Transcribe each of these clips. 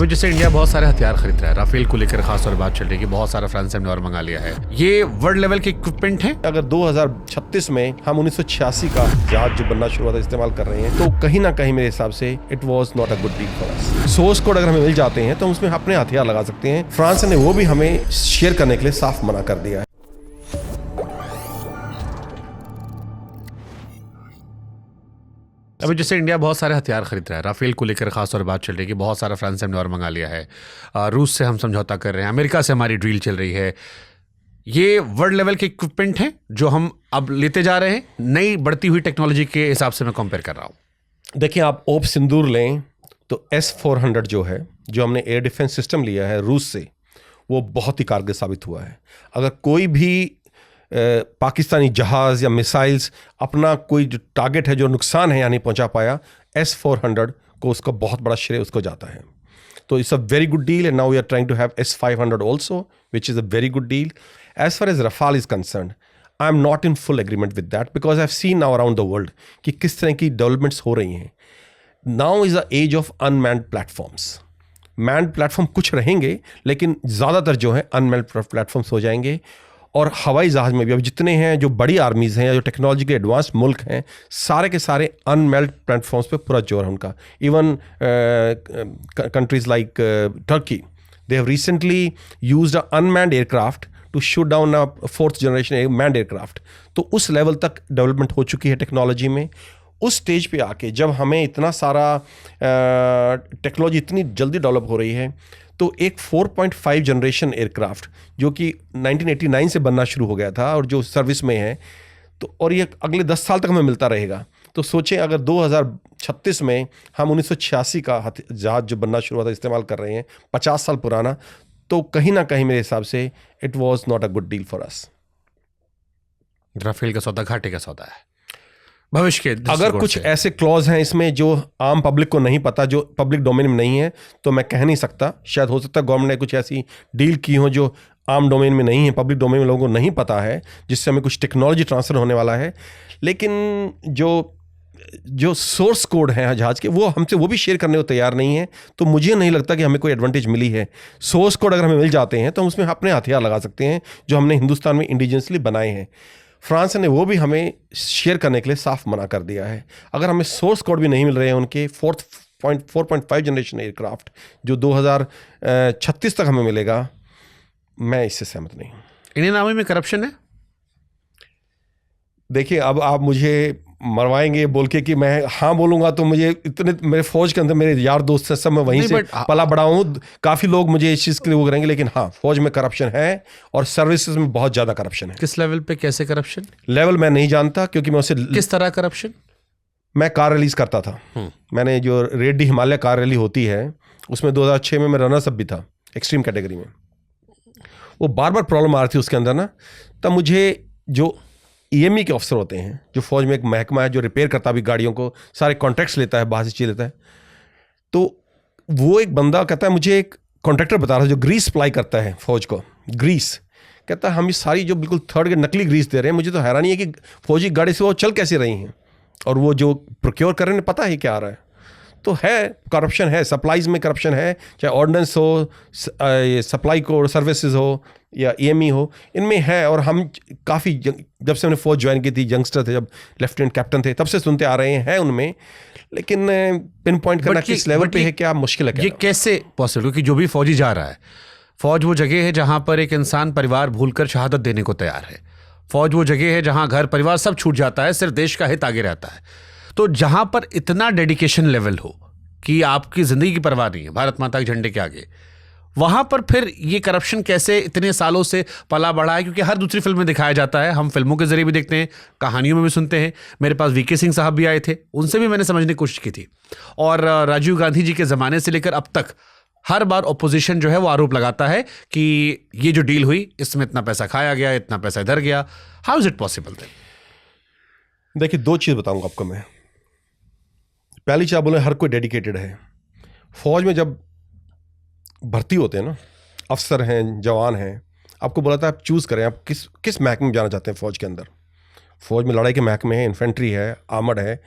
अभी जैसे इंडिया बहुत सारे हथियार खरीद रहा है, राफेल को लेकर खास तौर बात चल रही है कि बहुत सारा फ्रांस से हमने और मंगा लिया है। ये वर्ल्ड लेवल के इक्विपमेंट है। अगर 2036 में हम 1986 का जहाज जो बनना शुरू हुआ था इस्तेमाल कर रहे हैं, तो कहीं ना कहीं मेरे हिसाब से it was not a good deal for us. Source code अगर हमें मिल जाते हैं तो हम उसमें अपने हथियार लगा सकते हैं। फ्रांस ने वो भी हमें शेयर करने के लिए साफ मना कर दिया है। अभी जैसे इंडिया बहुत सारे हथियार खरीद रहा है, राफेल को लेकर खास तौर बात चल रही है कि बहुत सारा फ्रांस से हमने और मंगा लिया है। रूस से हम समझौता कर रहे हैं, अमेरिका से हमारी डील चल रही है। ये वर्ल्ड लेवल के इक्विपमेंट हैं जो हम अब लेते जा रहे हैं, नई बढ़ती हुई टेक्नोलॉजी के हिसाब से मैं कंपेयर कर रहा हूँ। देखिए, आप ओप सिंदूर लें तो S-400 जो है, जो हमने एयर डिफेंस सिस्टम लिया है रूस से, वो बहुत ही कारगर साबित हुआ है। अगर कोई भी पाकिस्तानी जहाज़ या मिसाइल्स अपना कोई जो टारगेट है जो नुकसान है यहाँ नहीं पहुँचा पाया, S-400 को उसका बहुत बड़ा श्रेय उसको जाता है। तो it's a very good deal and now we are trying to have S-500 also which is a very good deal. As far as Rafale is concern, I am not in full agreement with that because I have seen now around the world कि किस तरह की developments हो रही हैं। Now is the age of unmanned platforms. Manned platform कुछ रहेंगे लेकिन ज़्यादातर जो है अनमैन्ड प्लेटफॉर्म्स हो जाएंगे। और हवाई जहाज़ में भी अब जितने हैं जो बड़ी आर्मीज़ हैं या जो टेक्नोलॉजी के एडवांस मुल्क हैं, सारे के सारे अनमैन्ड प्लेटफॉर्म्स पे पूरा जोर है उनका। Even countries like Turkey, they have recently used a unmanned aircraft to shoot down a 4th generation manned aircraft. तो उस लेवल तक डेवलपमेंट हो चुकी है टेक्नोलॉजी में। उस स्टेज पे आके जब हमें इतना सारा टेक्नोलॉजी इतनी जल्दी डेवलप हो रही है, तो एक 4.5 जनरेशन एयरक्राफ्ट जो कि 1989 से बनना शुरू हो गया था और जो सर्विस में है, तो और ये अगले 10 साल तक हमें मिलता रहेगा। तो सोचें, अगर 2036 में हम 1986 का जहाज जो बनना शुरू हुआ था इस्तेमाल कर रहे हैं, 50 साल पुराना, तो कहीं ना कहीं मेरे हिसाब से it was not a good deal for us. Rafale का सौदा घाटे का सौदा है भविष्य के। अगर कुछ ऐसे क्लॉज हैं इसमें जो आम पब्लिक को नहीं पता, जो पब्लिक डोमेन में नहीं है, तो मैं कह नहीं सकता। शायद हो सकता है गवर्नमेंट ने कुछ ऐसी डील की हो जो आम डोमेन में नहीं है, पब्लिक डोमेन में लोगों को नहीं पता है, जिससे हमें कुछ टेक्नोलॉजी ट्रांसफर होने वाला है। लेकिन जो सोर्स कोड है जहाज के, वो हमसे वो भी शेयर करने को तैयार नहीं है। तो मुझे नहीं लगता कि हमें कोई एडवांटेज मिली है। सोर्स कोड अगर हमें मिल जाते हैं तो हम उसमें अपने हथियार लगा सकते हैं जो हमने हिंदुस्तान में इंडिजिनियसली बनाए हैं। फ्रांस ने वो भी हमें शेयर करने के लिए साफ मना कर दिया है। अगर हमें सोर्स कोड भी नहीं मिल रहे हैं उनके 4.5 जनरेशन एयरक्राफ्ट जो 2036 तक हमें मिलेगा, मैं इससे सहमत नहीं हूँ। इंडियन आर्मी में करप्शन है। देखिए, अब आप मुझे मरवाएंगे बोल के कि मैं हाँ बोलूंगा तो मुझे इतने मेरे फौज के अंदर मेरे यार दोस्त हैं, सब मैं वहीं से पला बड़ा हूँ। काफ़ी लोग मुझे इस चीज़ के लिए वो करेंगे, लेकिन हाँ, फौज में करप्शन है और सर्विसेज में बहुत ज़्यादा करप्शन है। किस लेवल पे, कैसे करप्शन? लेवल मैं नहीं जानता क्योंकि मैं उसे किस तरह करप्शन? मैं कार रिलीज करता था। मैंने जो red D Himalaya car rally होती है उसमें 2006 में मैं रनर्स अप भी था एक्सट्रीम कैटेगरी में। वो बार बार प्रॉब्लम आ रही थी उसके अंदर ना, तब मुझे जो EME के ऑफिसर होते हैं, जो फौज में एक महकमा है जो रिपेयर करता भी गाड़ियों को, सारे कॉन्ट्रैक्ट्स लेता है, बाहर से चीज लेता है, तो वो एक बंदा कहता है, मुझे एक कॉन्ट्रैक्टर बता रहा है जो ग्रीस सप्लाई करता है फौज को, ग्रीस कहता है हम ये सारी जो बिल्कुल थर्ड के नकली ग्रीस दे रहे हैं, मुझे तो हैरानी है कि फौजी गाड़ी से वो चल कैसे रही हैं और वो जो प्रोक्योर कर रहे हैं पता है क्या आ रहा है। तो है करप्शन, है सप्लाईज में करप्शन है, चाहे ऑर्डिनेंस हो, सप्लाई को सर्विसेज हो या EME हो, इनमें है। और हम काफ़ी जब से हमने फौज ज्वाइन की थी, यंगस्टर थे, जब लेफ्टिनेंट कैप्टन थे, तब से सुनते आ रहे हैं उनमें। लेकिन पिन पॉइंट करना किस लेवल पे है, क्या मुश्किल है। ये कैसे पॉसिबल? क्योंकि जो भी फौजी जा रहा है, फौज वो जगह है जहाँ पर एक इंसान परिवार भूलकर शहादत देने को तैयार है। फौज वो जगह है जहाँ घर परिवार सब छूट जाता है, सिर्फ देश का हित आगे रहता है। तो जहां पर इतना डेडिकेशन लेवल हो कि आपकी जिंदगी की परवाह नहीं है भारत माता के झंडे के आगे, वहां पर फिर ये करप्शन कैसे इतने सालों से पला बढ़ा है? क्योंकि हर दूसरी फिल्म में दिखाया जाता है, हम फिल्मों के जरिए भी देखते हैं, कहानियों में भी सुनते हैं। मेरे पास VK सिंह साहब भी आए थे, उनसे भी मैंने समझने की कोशिश की थी। और राजीव गांधी जी के ज़माने से लेकर अब तक हर बार ऑपोजिशन जो है वो आरोप लगाता है कि ये जो डील हुई इसमें इतना पैसा खाया गया, इतना पैसा इधर गया। How is it possible then? देखिए, 2 चीज़ बताऊंगा आपको मैं। पहली चीज़, बोले हर कोई डेडिकेटेड है। फौज में जब भर्ती होते हैं ना, अफसर हैं, जवान हैं, आपको बोला था आप चूज़ करें आप किस महकमे में जाना चाहते हैं फौज के अंदर। फौज में लड़ाई के महकमे हैं, इन्फेंट्री है, आर्मर्ड है,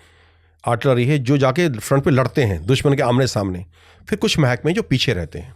आर्टिलरी है जो जाके फ्रंट पे लड़ते हैं दुश्मन के आमने सामने, फिर कुछ महकमे जो पीछे रहते हैं।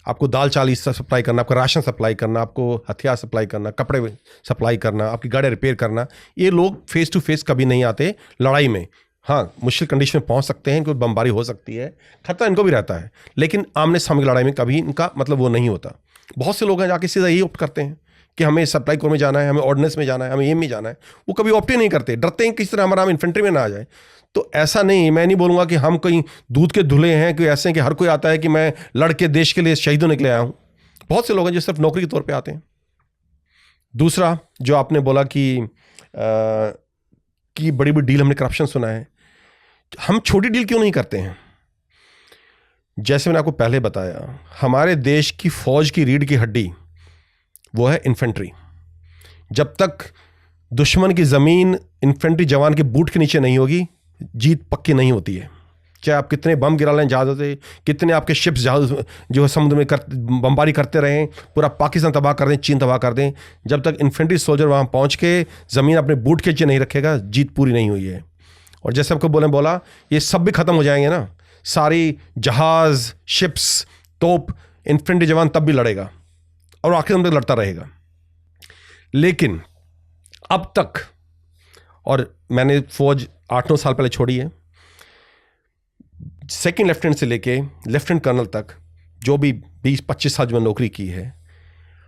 आपको दाल चावल सप्लाई करना, आपका राशन सप्लाई करना, आपको हथियार सप्लाई करना, कपड़े सप्लाई करना, आपकी गाड़ी रिपेयर करना, ये लोग फेस टू फेस कभी नहीं आते लड़ाई में। हाँ, मुश्किल कंडीशन में पहुंच सकते हैं, इनको बमबारी हो सकती है, खतरा इनको भी रहता है, लेकिन आमने सामने की लड़ाई में कभी इनका मतलब वो नहीं होता। बहुत से लोग हैं जाके सीधा यही ऑप्ट करते हैं कि हमें सप्लाई कोर में जाना है, हमें ऑर्डिनेंस में जाना है, हमें एम में जाना है। वो कभी ऑप्ट ही नहीं करते, डरते हैं किस तरह हमारा नाम इन्फेंट्री में ना आ जाए। तो ऐसा नहीं, मैं नहीं बोलूँगा कि हम कहीं दूध के धुले हैं, कि ऐसे हैं कि हर कोई आता है कि मैं लड़के देश के लिए शहीद होने के लिए आया हूँ। बहुत से लोग हैं जो सिर्फ नौकरी के तौर पे आते हैं। दूसरा जो आपने बोला कि बड़ी बड़ी डील हमने करप्शन सुना है, हम छोटी डील क्यों नहीं करते हैं? जैसे मैंने आपको पहले बताया, हमारे देश की फौज की रीढ़ की हड्डी वो है इन्फेंट्री। जब तक दुश्मन की जमीन इन्फेंट्री जवान के बूट के नीचे नहीं होगी, जीत पक्की नहीं होती है। चाहे आप कितने बम गिरा लें जहाज़ों से, कितने आपके शिप्स जहाज जो है समुद्र में बमबारी करते रहें, पूरा पाकिस्तान तबाह कर दें, चीन तबाह कर दें, जब तक इन्फेंट्री सोल्जर वहाँ पहुँच के ज़मीन अपने बूट के नीचे नहीं रखेगा, जीत पूरी नहीं हुई है। और जैसे आपको बोला ये सब भी ख़त्म हो जाएंगे ना, सारी जहाज़, शिप्स, तोप, इन्फेंट्री जवान तब भी लड़ेगा और आखिर तक लड़ता रहेगा। लेकिन अब तक, और मैंने फौज 8-9 साल पहले छोड़ी है, सेकंड लेफ्टिनेंट से लेके लेफ्टिनेंट कर्नल तक जो भी 20-25 साल जो मैंने नौकरी की है,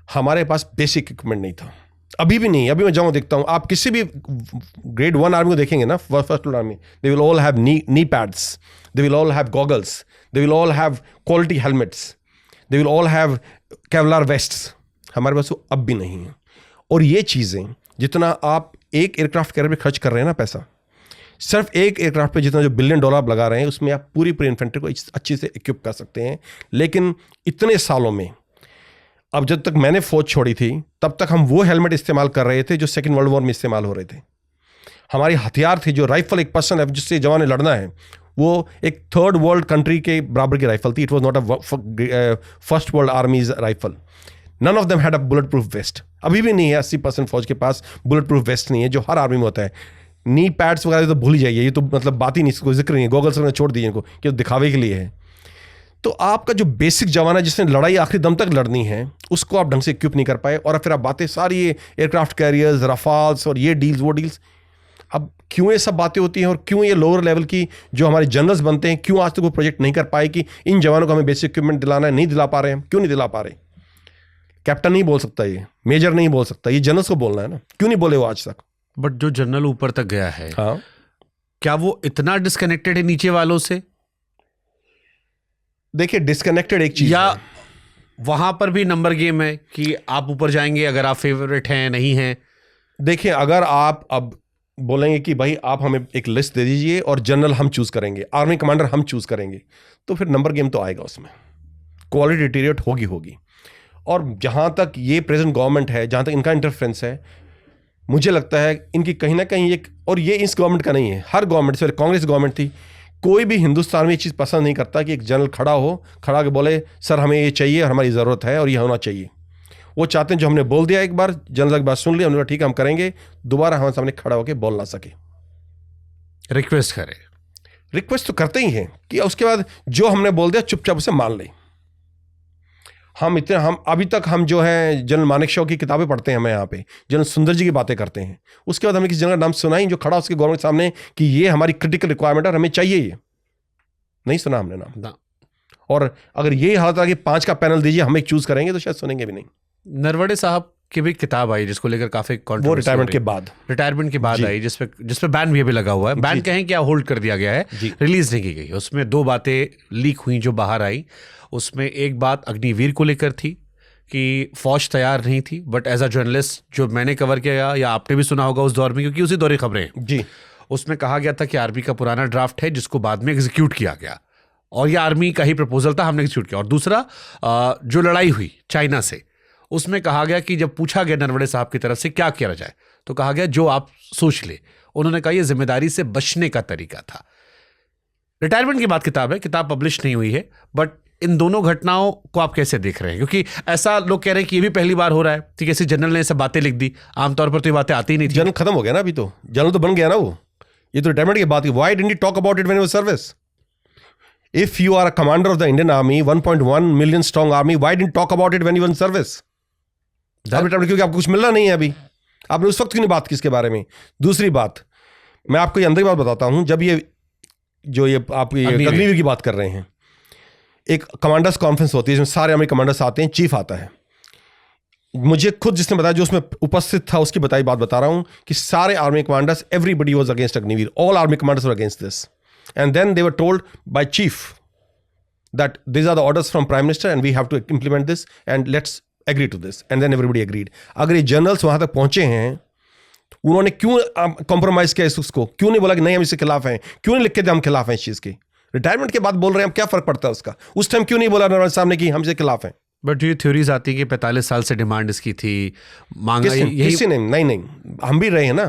हमारे पास बेसिक इक्विपमेंट नहीं था। अभी भी नहीं। अभी मैं जाऊँ देखता हूँ, आप किसी भी ग्रेड 1 आर्मी को देखेंगे ना, first army, they will all have knee pads, they will all have goggles, they will all have quality helmets, they will all have Kevlar wastes. हमारे पास वो अब भी नहीं है। और ये चीज़ें जितना आप एक एयरक्राफ्ट कैरियर पे खर्च कर रहे हैं ना पैसा, सिर्फ एक एयरक्राफ्ट पे जितना जो $1 बिलियन आप लगा रहे हैं, उसमें आप पूरी इन्फेंट्री को अच्छी से इक्विप कर सकते हैं। लेकिन इतने सालों में, अब जब तक मैंने फौज छोड़ी थी तब तक हम वो हेलमेट इस्तेमाल कर रहे थे जो सेकेंड वर्ल्ड वॉर में इस्तेमाल हो रहे थे। हमारी हथियार थे, जो राइफल एक पर्सन है जिससे जवान ने लड़ना है, वो एक थर्ड वर्ल्ड कंट्री के बराबर की राइफल थी। It was not a first world armies rifle. None of them had a bullet proof vest. अभी भी नहीं है 80% फौज के पास बुलेट प्रूफ वेस्ट नहीं है, जो हर आर्मी में होता है। नी पैड्स वगैरह तो भूल ही जाइए, ये तो मतलब बात ही नहीं, इसको जिक्र नहीं है। गॉगल्स वगैरह छोड़ दीजिए इनको, कि दिखावे के लिए है। तो आपका जो बेसिक जवान है जिसने लड़ाई आखिरी दम तक लड़नी है, उसको आप ढंग से इक्विप नहीं कर पाए। और फिर आप बातें सारी ये एयरक्राफ्ट कैरियर्स, रफाल्स और ये डील्स वो डील्स, अब क्यों ये सब बातें होती हैं और क्यों ये लोअर लेवल की जो हमारे जनरल्स बनते हैं, क्यों आज तक वो प्रोजेक्ट नहीं कर पाए कि इन जवानों को हमें बेसिक इक्विपमेंट दिलाना है? नहीं दिला पा रहे हैं। क्यों नहीं दिला पा रहे? कैप्टन नहीं बोल सकता, ये मेजर नहीं बोल सकता, ये जनरल्स को बोलना है ना। क्यों नहीं बोले वो आज तक? बट जो जनरल ऊपर तक गया है, हाँ, क्या वो इतना डिस्कनेक्टेड है नीचे वालों से? देखिए, डिस्कनेक्टेड एक चीज या है। वहां पर भी नंबर गेम है कि आप ऊपर जाएंगे अगर आप फेवरेट हैं, नहीं हैं? देखिए, अगर आप अब बोलेंगे कि भाई आप हमें एक लिस्ट दे दीजिए और जनरल हम चूज करेंगे, आर्मी कमांडर हम चूज करेंगे, तो फिर नंबर गेम तो आएगा उसमें, क्वालिटी डिटीरिएट होगी। और जहां तक ये प्रेजेंट गवर्नमेंट है, जहां तक इनका इंटरफेरेंस है, मुझे लगता है इनकी कहीं ना कहीं एक, और ये इस गवर्नमेंट का नहीं है, हर गवर्नमेंट से, कांग्रेस गवर्नमेंट थी, कोई भी हिंदुस्तान में ये चीज़ पसंद नहीं करता कि एक जनरल खड़ा के बोले सर हमें ये चाहिए और हमारी ज़रूरत है और ये होना चाहिए। वो चाहते हैं जो हमने बोल दिया एक बार, जनरल की बात सुन ली, हमने कहा ठीक है हम करेंगे, दोबारा हमारे सामने खड़ा होकर बोल ना सके, रिक्वेस्ट करे। रिक्वेस्ट तो करते ही हैं कि उसके बाद जो हमने बोल दिया चुपचाप उसे मान लें। हम अभी तक हम जो है जनरल मानेकशॉ की किताबें पढ़ते हैं, हमें यहाँ पे जनरल सुंदर जी की बातें करते हैं, उसके बाद हमने किसी जनरल का नाम सुना ही जो खड़ा उसके गवर्नमेंट सामने कि ये हमारी क्रिटिकल रिक्वायरमेंट है और हमें चाहिए, ये नहीं सुना हमने नाम ना। और अगर ये हालत आ कि 5 का पैनल दीजिए हम एक चूज करेंगे, तो शायद सुनेंगे भी नहीं। नरवड़े साहब की भी किताब आई जिसको लेकर काफी वो रिटायरमेंट के बाद आई, जिसपे बैन भी अभी लगा हुआ है। बैन कहें क्या, होल्ड कर दिया गया है, रिलीज नहीं की गई। उसमें 2 बातें लीक हुई जो बाहर आई। उसमें एक बात अग्निवीर को लेकर थी कि फौज तैयार नहीं थी, बट एज अ जर्नलिस्ट जो मैंने कवर किया, या आपने भी सुना होगा उस दौर में, क्योंकि उसी दौर की खबरें जी, उसमें कहा गया था कि आर्मी का पुराना ड्राफ्ट है जिसको बाद में एग्जीक्यूट किया गया, और ये आर्मी का ही प्रपोजल था, हमने एग्जीक्यूट किया। और दूसरा जो लड़ाई हुई चाइना से, उसमें कहा गया कि जब पूछा गया नरवड़े साहब की तरफ से क्या किया जाए, तो कहा गया जो आप सोच ले। उन्होंने कहा यह जिम्मेदारी से बचने का तरीका था। रिटायरमेंट की बात किताब है, किताब पब्लिश नहीं हुई है, बट इन दोनों घटनाओं को आप कैसे देख रहे हैं? क्योंकि ऐसा लोग कह रहे हैं कि ये भी पहली बार हो रहा है कि किसी जनरल ने सब बातें लिख दी, आमतौर पर तो ये बातें आती ही नहीं थी। जनरल खत्म हो गया ना, अभी तो जनरल तो बन गया ना वो। ये तो रिटायरमेंट की बात है. Why didn't you talk about it when you were service? If you are a commander of the Indian Army, 1.1 million strong army, why didn't you talk about it when you were in service? अब retirement क्योंकि आपको कुछ मिलना नहीं है अभी. आपने उस वक्त क्यों नहीं बात की इसके बारे में? दूसरी बात, मैं आपको ये अंदर की बात बताता हूं. जब ये जो ये आप ये अग्निवीर की बात कर रहे हैं, एक कमांडर्स कॉन्फ्रेंस होती है जिसमें सारे आर्मी कमांडर्स आते हैं, चीफ आता है. मुझे खुद जिसने बताया, जो उसमें उपस्थित था, उसकी बताई बात बता रहा हूं कि सारे army commanders, everybody was against Agniveer. All army commanders were against this. And then they were told by chief that this are the orders from prime minister and we have to implement this and let's agree to this. And then everybody agreed. अगर ये generals वहां तक पहुंचे हैं, उन्होंने क्यों compromise किया उसको? क्यों नहीं बोला कि नहीं हम इसके खिलाफ हैं? क्यों नहीं लिख के दिया हम खिलाफ हैं इस चीज के? रिटायरमेंट के बाद बोल रहे हैं हम, क्या फर्क पड़ता है उसका? उस टाइम क्यों नहीं बोला नरवल साहब ने कि हम इसके खिलाफ हैं? बट ये थ्योरीज आती है कि 45 साल से डिमांड इसकी थी, मांगा किसी ने नहीं, हम भी रहे हैं ना.